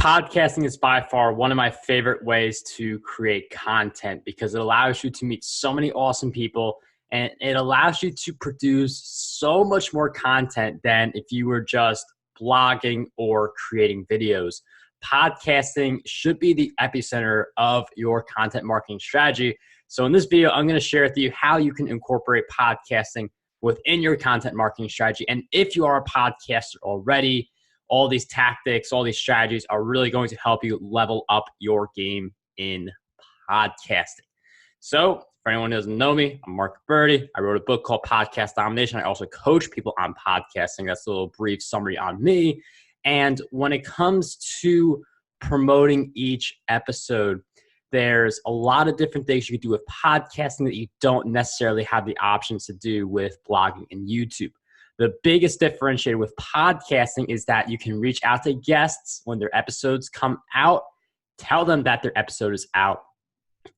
Podcasting is by far one of my favorite ways to create content because it allows you to meet so many awesome people and it allows you to produce so much more content than if you were just blogging or creating videos. Podcasting should be the epicenter of your content marketing strategy. So in this video, I'm going to share with you how you can incorporate podcasting within your content marketing strategy. And if you are a podcaster already, all these tactics, all these strategies are really going to help you level up your game in podcasting. So for anyone who doesn't know me, I'm Marc Guberti. I wrote a book called Podcast Domination. I also coach people on podcasting. That's a little brief summary on me. And when it comes to promoting each episode, there's a lot of different things you can do with podcasting that you don't necessarily have the options to do with blogging and YouTube. The biggest differentiator with podcasting is that you can reach out to guests when their episodes come out, tell them that their episode is out,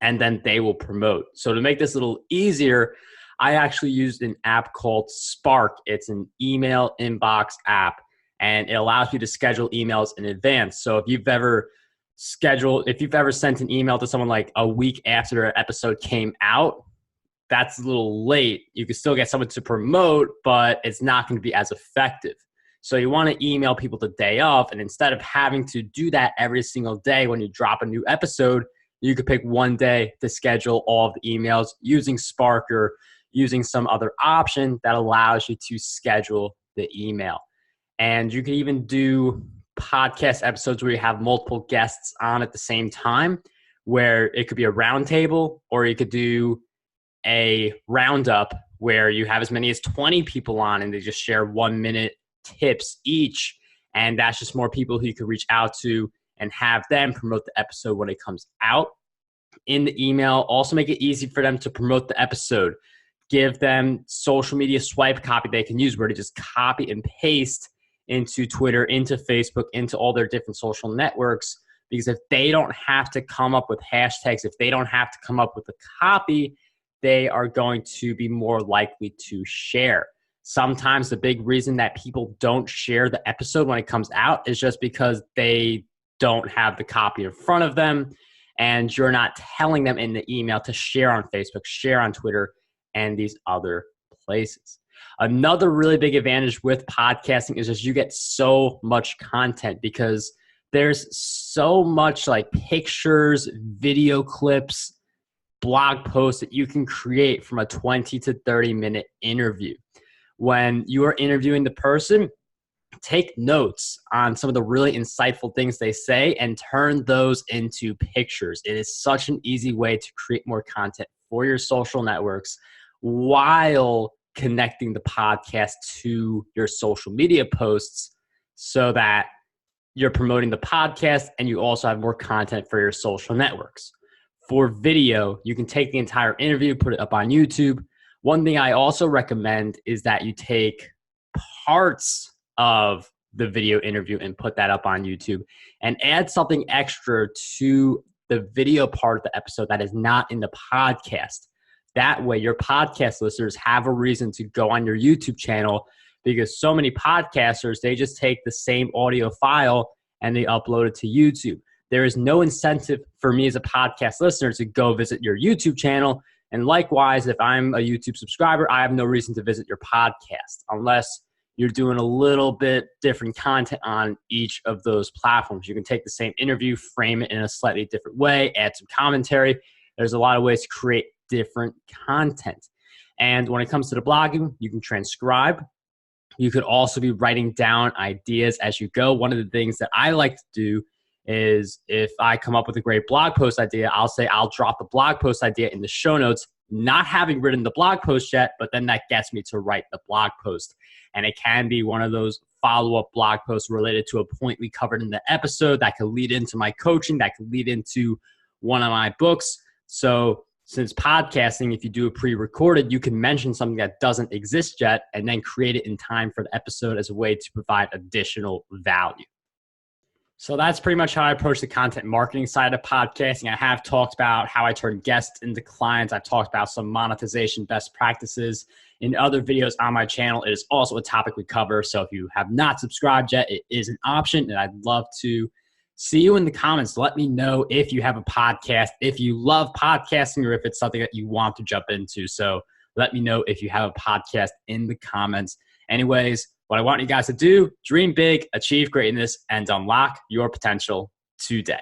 and then they will promote. So to make this a little easier, I actually used an app called Spark. It's an email inbox app, and it allows you to schedule emails in advance. So if you've ever sent an email to someone like a week after their episode came out, that's a little late. You can still get someone to promote, but it's not going to be as effective. So you want to email people the day of, and instead of having to do that every single day when you drop a new episode, you could pick one day to schedule all of the emails using Spark or using some other option that allows you to schedule the email. And you can even do podcast episodes where you have multiple guests on at the same time, where it could be a roundtable, or you could do a roundup where you have as many as 20 people on and they just share 1 minute tips each. And that's just more people who you could reach out to and have them promote the episode when it comes out in the email. Also make it easy for them to promote the episode. Give them social media swipe copy they can use where to just copy and paste into Twitter, into Facebook, into all their different social networks. Because if they don't have to come up with hashtags, if they don't have to come up with the copy, they are going to be more likely to share. Sometimes the big reason that people don't share the episode when it comes out is just because they don't have the copy in front of them and you're not telling them in the email to share on Facebook, share on Twitter, and these other places. Another really big advantage with podcasting is just you get so much content because there's so much like pictures, video clips, blog posts that you can create from a 20 to 30 minute interview. When you are interviewing the person, take notes on some of the really insightful things they say and turn those into pictures. It is such an easy way to create more content for your social networks while connecting the podcast to your social media posts so that you're promoting the podcast and you also have more content for your social networks. For video, you can take the entire interview, put it up on YouTube. One thing I also recommend is that you take parts of the video interview and put that up on YouTube and add something extra to the video part of the episode that is not in the podcast. That way, your podcast listeners have a reason to go on your YouTube channel because so many podcasters, they just take the same audio file and they upload it to YouTube. There is no incentive for me as a podcast listener to go visit your YouTube channel. And likewise, if I'm a YouTube subscriber, I have no reason to visit your podcast unless you're doing a little bit different content on each of those platforms. You can take the same interview, frame it in a slightly different way, add some commentary. There's a lot of ways to create different content. And when it comes to the blogging, you can transcribe. You could also be writing down ideas as you go. One of the things that I like to do is if I come up with a great blog post idea, I'll say I'll drop the blog post idea in the show notes, not having written the blog post yet, but then that gets me to write the blog post. And it can be one of those follow-up blog posts related to a point we covered in the episode that could lead into my coaching, that could lead into one of my books. So since podcasting, if you do a pre-recorded, you can mention something that doesn't exist yet and then create it in time for the episode as a way to provide additional value. So that's pretty much how I approach the content marketing side of podcasting. I have talked about how I turn guests into clients. I've talked about some monetization best practices in other videos on my channel. It is also a topic we cover. So if you have not subscribed yet, it is an option, and I'd love to See you in the comments. Let me know if you have a podcast, if you love podcasting, or if it's something that you want to jump into. So let me know if you have a podcast in the comments. Anyways, what I want you guys to do, dream big, achieve greatness, and unlock your potential today.